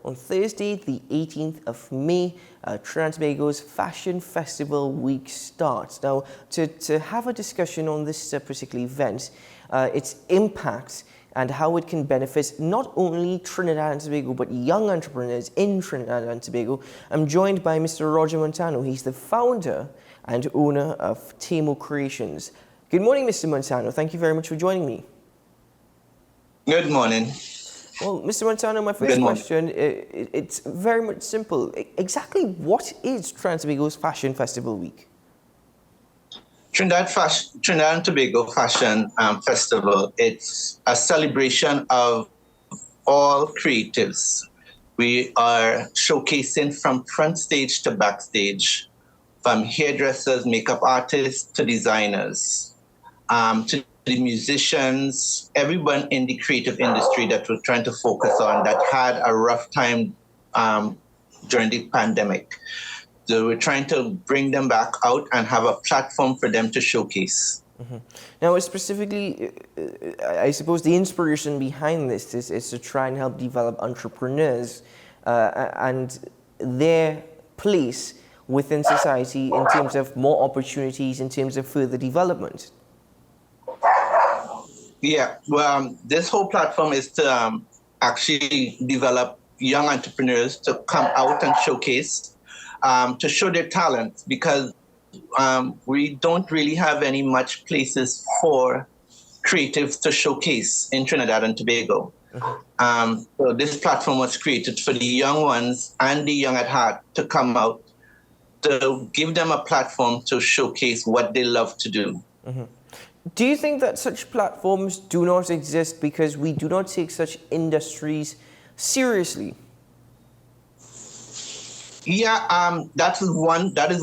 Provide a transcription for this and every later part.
on Thursday, the 18th of May, Trinidad and Tobago's Fashion Festival week starts. Now, to have a discussion on this particular event, its impact and how it can benefit not only Trinidad and Tobago, but young entrepreneurs in Trinidad and Tobago, I'm joined by Mr. Roger Montano. He's the founder and owner of TAYMO Creations. Good morning, Mr. Montano. Thank you very much for joining me. Good morning. Well, Mr. Montano, my first question, it's very much simple. Exactly what is Trinidad and Tobago's Fashion Festival Week? Trinidad and Tobago Fashion Festival, it's a celebration of all creatives. We are showcasing from front stage to backstage, from hairdressers, makeup artists, to designers, to the musicians, everyone in the creative industry that we're trying to focus on that had a rough time during the pandemic. So we're trying to bring them back out and have a platform for them to showcase. Mm-hmm. Now, specifically, I suppose the inspiration behind this is to try and help develop entrepreneurs and their place within society in terms of more opportunities, in terms of further development. Yeah, well, this whole platform is to actually develop young entrepreneurs to come out and showcase, to show their talents, because we don't really have any much places for creatives to showcase in Trinidad and Tobago. Mm-hmm. So this platform was created for the young ones and the young at heart to come out, to give them a platform to showcase what they love to do. Mm-hmm. Do you think that such platforms do not exist because we do not take such industries seriously? Yeah, that is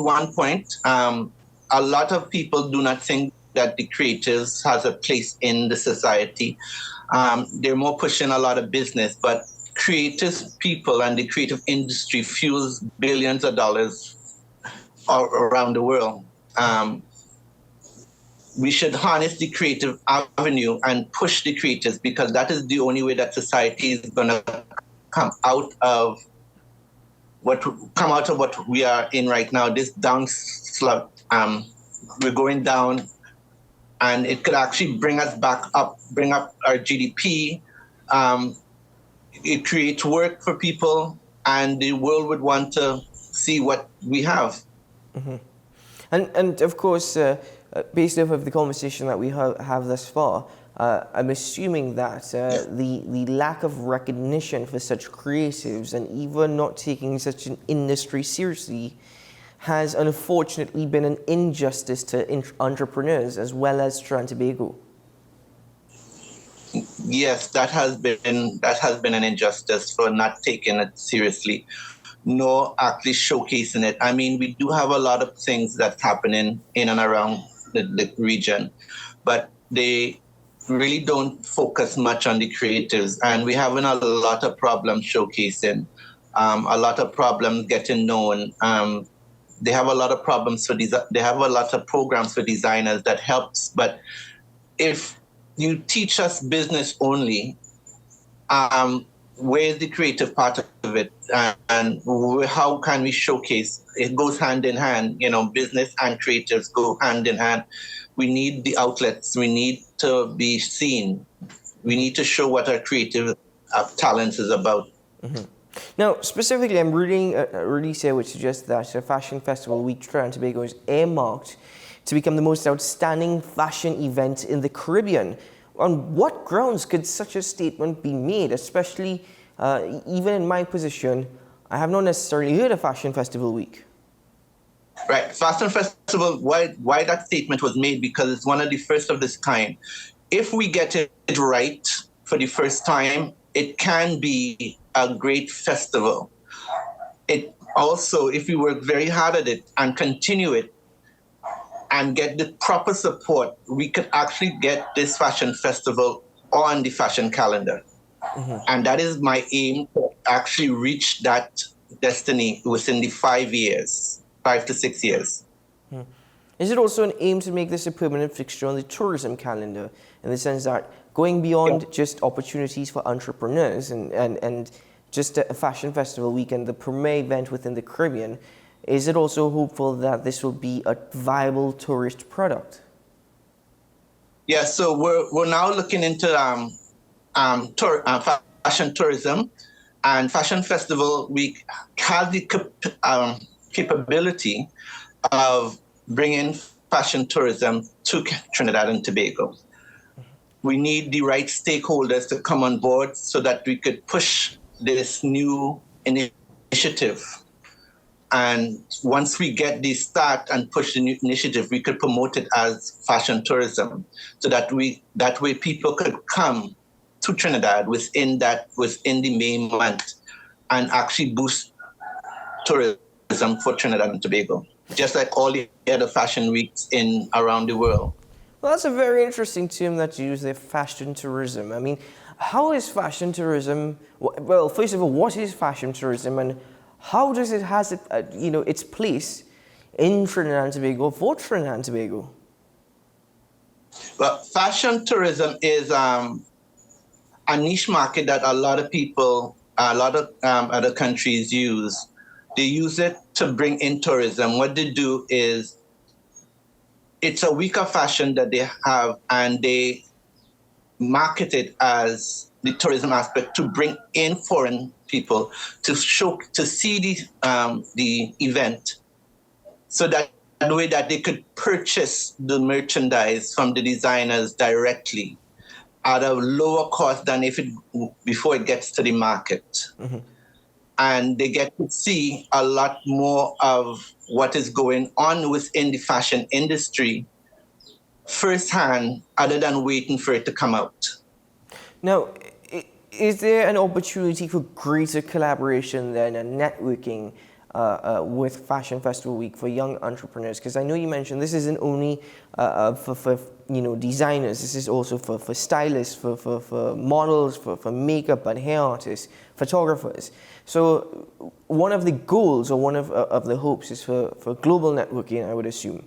one point. A lot of people do not think that the creatives has a place in the society. They're more pushing a lot of business, but creative people and the creative industry fuels billions of dollars all around the world. We should harness the creative avenue and push the creatives, because that is the only way that society is going to come out of what we are in right now. This down slump, we're going down, and it could actually bring us back up, bring up our GDP. It creates work for people, and the world would want to see what we have. Mm-hmm. And of course, based off of the conversation that we have thus far, I'm assuming that the lack of recognition for such creatives and even not taking such an industry seriously has unfortunately been an injustice to entrepreneurs as well as Trinidad and Tobago. Yes, that has been an injustice for not taking it seriously, nor actually showcasing it. I mean, we do have a lot of things that's happening in and around the region, but they really don't focus much on the creatives, and we're having a lot of problems showcasing, a lot of problems getting known. They have a lot of problems they have a lot of programs for designers that helps, but if you teach us business only, where's the creative part of it, and how can we showcase? It goes hand in hand, business and creatives go hand in hand. We need the outlets. We need to be seen. We need to show what our creative talents is about. Mm-hmm. Now, specifically, I'm reading a release here which suggests that a Fashion Festival Week Trinidad and Tobago is earmarked to become the most outstanding fashion event in the Caribbean. On what grounds could such a statement be made, especially even in my position? I have not necessarily heard of Fashion Festival Week. Right. Fashion Festival, why that statement was made, because it's one of the first of this kind. If we get it right for the first time, it can be a great festival. It also, if we work very hard at it and continue it and get the proper support, we could actually get this fashion festival on the fashion calendar. Mm-hmm. And that is my aim, to actually reach that destiny within the 5 to 6 years. Hmm. Is it also an aim to make this a permanent fixture on the tourism calendar, in the sense that going beyond just opportunities for entrepreneurs and just a fashion festival weekend, the premier event within the Caribbean, is it also hopeful that this will be a viable tourist product? Yeah, so we're now looking into fashion tourism, and Fashion Festival Week has the capability of bringing fashion tourism to Trinidad and Tobago. We need the right stakeholders to come on board so that we could push this new initiative. And once we get the start and push the new initiative, we could promote it as fashion tourism, so that way people could come to Trinidad within the May month and actually boost tourism for Trinidad and Tobago, just like all the other fashion weeks around the world. Well, that's a very interesting term that you use there, fashion tourism. I mean, how is fashion tourism? Well, first of all, what is fashion tourism, and how does it has its place in Trinidad and Tobago for Trinidad and Tobago? Well, fashion tourism is a niche market that a lot of people, a lot of other countries use. They use it to bring in tourism. What they do is, it's a week of fashion that they have, and they market it as the tourism aspect to bring in foreign people to see the event, so that the way that they could purchase the merchandise from the designers directly at a lower cost than before it gets to the market. Mm-hmm. And they get to see a lot more of what is going on within the fashion industry firsthand, other than waiting for it to come out. Now, is there an opportunity for greater collaboration then and networking with Fashion Festival Week for young entrepreneurs? Because I know you mentioned this isn't only for designers. This is also for stylists, for models, for makeup and hair artists, photographers. So one of the goals or one of the hopes is for global networking, I would assume.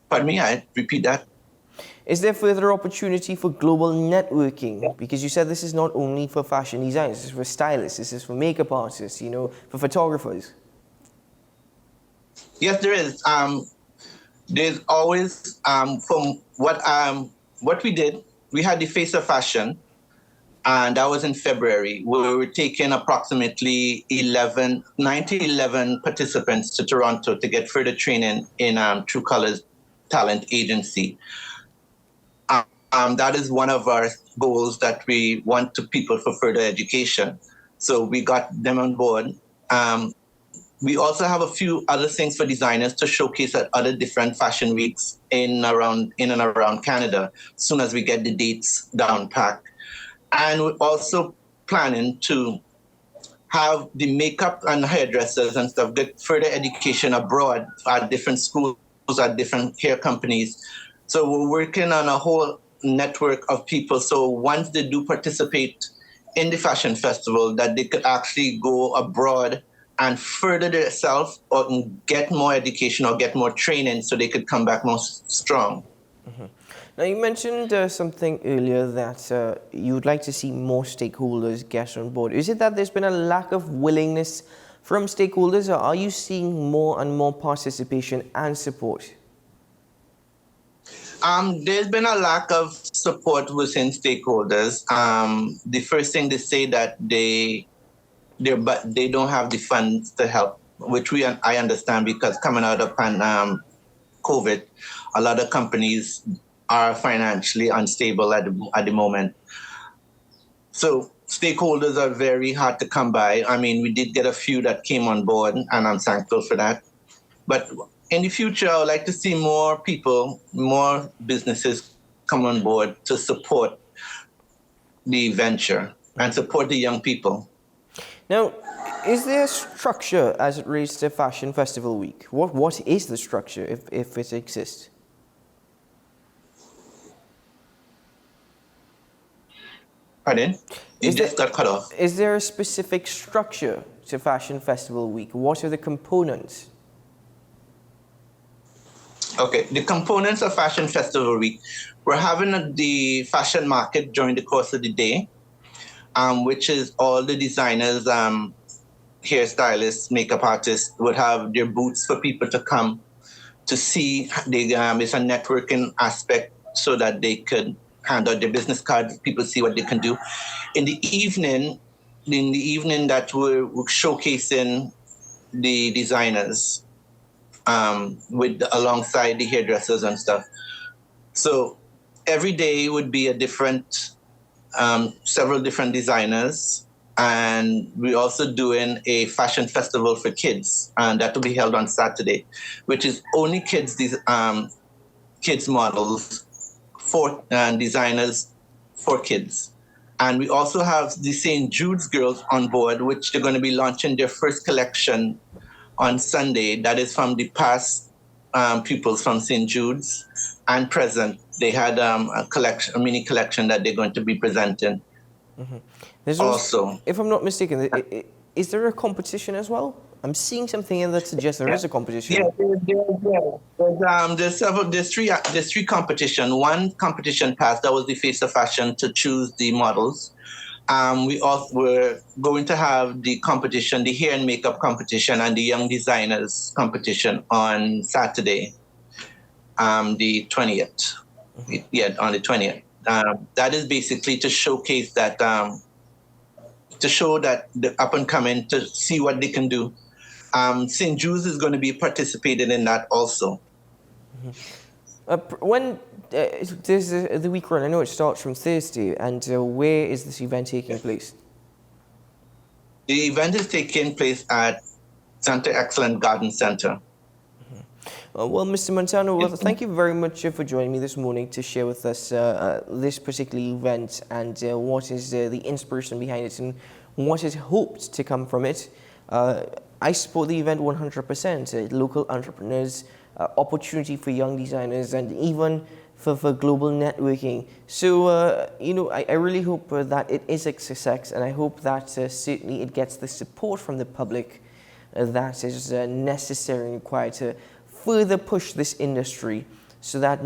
Pardon me, I repeat that. Is there further opportunity for global networking? Because you said this is not only for fashion designers, this is for stylists, this is for makeup artists, for photographers. Yes, there is. There's always, from what we did, we had the Face of Fashion, and that was in February. We were taking approximately 9 to 11 participants to Toronto to get further training in True Colors Talent Agency. That is one of our goals, that we want to people for further education. So we got them on board. We also have a few other things for designers to showcase at other different fashion weeks in and around Canada, as soon as we get the dates down packed. And we're also planning to have the makeup and hairdressers and stuff get further education abroad at different schools, at different hair companies. So we're working on a whole network of people. So once they do participate in the fashion festival, that they could actually go abroad and further themselves or get more education or get more training, so they could come back more strong. Mm-hmm. Now, you mentioned something earlier that you would like to see more stakeholders get on board. Is it that there's been a lack of willingness from stakeholders, or are you seeing more and more participation and support? There's been a lack of support within stakeholders. The first thing they say that they don't have the funds to help, which I understand, because coming out of COVID, a lot of companies are financially unstable at the moment. So stakeholders are very hard to come by. I mean, we did get a few that came on board, and I'm thankful for that. But in the future, I would like to see more people, more businesses come on board to support the venture and support the young people. Now, is there a structure as it relates to Fashion Festival Week? What is the structure, if it exists? Pardon? You just got cut off. Is there a specific structure to Fashion Festival Week? What are the components? Okay, the components of Fashion Festival Week. We're having the fashion market during the course of the day. which is all the designers, hairstylists, makeup artists would have their booths for people to come to see. It's a networking aspect so that they could hand out their business cards, people see what they can do. In the evening, that we're showcasing the designers with alongside the hairdressers and stuff. So every day would be a different, several different designers. And we're also doing a fashion festival for kids, and that will be held on Saturday, which is only kids, kids models for designers for kids. And we also have the St. Jude's girls on board, which they're going to be launching their first collection on Sunday. That is from the past pupils from St. Jude's and present. They had a mini collection that they're going to be presenting. Mm-hmm. There's also, if I'm not mistaken, is there a competition as well? I'm seeing something in that suggests there is a competition. There's three competition. One competition passed. That was the Face of Fashion to choose the models. We also were going to have the competition, the hair and makeup competition, and the young designers competition on Saturday, the 20th. Mm-hmm. Yeah, on the 20th. That is basically to showcase that, to show that the up and coming, to see what they can do. St. Jude's is going to be participating in that also. Mm-hmm. When there's the week run, I know it starts from Thursday, and where is this event taking place? The event is taking place at Center Excellent Garden Center. Well, Mr. Montano, thank you very much for joining me this morning to share with us this particular event and what is the inspiration behind it and what is hoped to come from it. I support the event 100%. Local entrepreneurs, opportunity for young designers, and even for global networking. So, I really hope that it is a success, and I hope that certainly it gets the support from the public that is necessary and required to further push this industry so that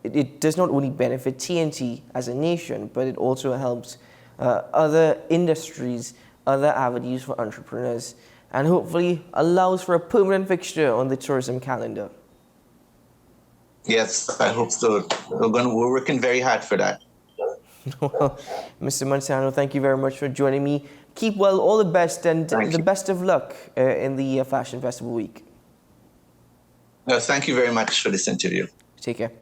it does not only benefit T&T as a nation, but it also helps other industries, other avenues for entrepreneurs, and hopefully allows for a permanent fixture on the tourism calendar. Yes, I hope so. We're working very hard for that. Well, Mr. Montano, thank you very much for joining me. Keep well, all the best, and the best of luck in the Fashion Festival week. Thank you very much for this interview. Take care.